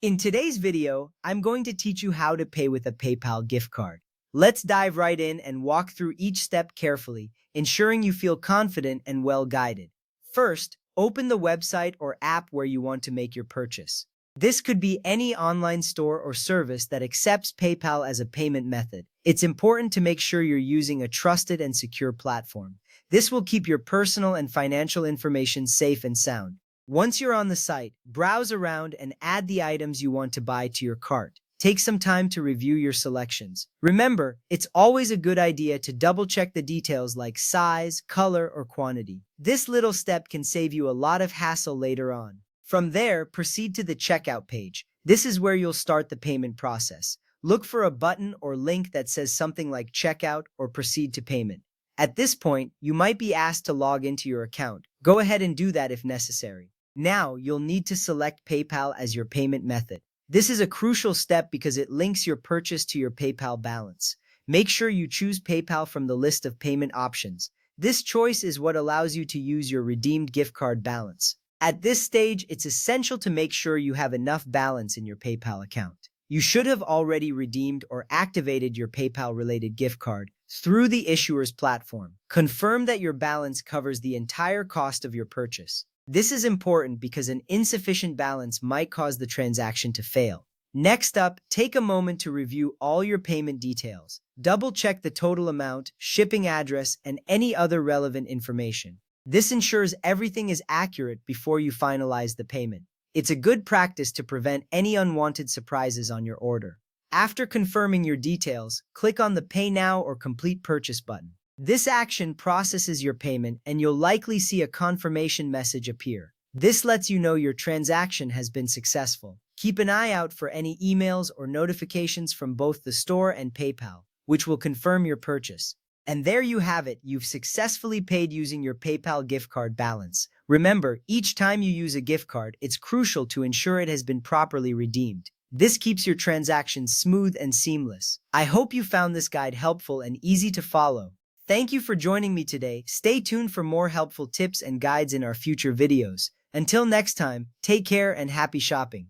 In today's video, I'm going to teach you how to pay with a PayPal gift card. Let's dive right in and walk through each step carefully, ensuring you feel confident and well guided. First, open the website or app where you want to make your purchase. This could be any online store or service that accepts PayPal as a payment method. It's important to make sure you're using a trusted and secure platform. This will keep your personal and financial information safe and sound. Once you're on the site, browse around and add the items you want to buy to your cart. Take some time to review your selections. Remember, it's always a good idea to double-check the details like size, color, or quantity. This little step can save you a lot of hassle later on. From there, proceed to the checkout page. This is where you'll start the payment process. Look for a button or link that says something like checkout or proceed to payment. At this point, you might be asked to log into your account. Go ahead and do that if necessary. Now, you'll need to select PayPal as your payment method. This is a crucial step because it links your purchase to your PayPal balance. Make sure you choose PayPal from the list of payment options. This choice is what allows you to use your redeemed gift card balance. At this stage, it's essential to make sure you have enough balance in your PayPal account. You should have already redeemed or activated your PayPal-related gift card through the issuer's platform. Confirm that your balance covers the entire cost of your purchase. This is important because an insufficient balance might cause the transaction to fail. Next up, take a moment to review all your payment details. Double-check the total amount, shipping address, and any other relevant information. This ensures everything is accurate before you finalize the payment. It's a good practice to prevent any unwanted surprises on your order. After confirming your details, click on the Pay Now or Complete Purchase button. This action processes your payment and you'll likely see a confirmation message appear. This lets you know your transaction has been successful. Keep an eye out for any emails or notifications from both the store and PayPal, which will confirm your purchase. And there you have it, you've successfully paid using your PayPal gift card balance. Remember, each time you use a gift card, it's crucial to ensure it has been properly redeemed. This keeps your transactions smooth and seamless. I hope you found this guide helpful and easy to follow. Thank you for joining me today. Stay tuned for more helpful tips and guides in our future videos. Until next time, take care and happy shopping.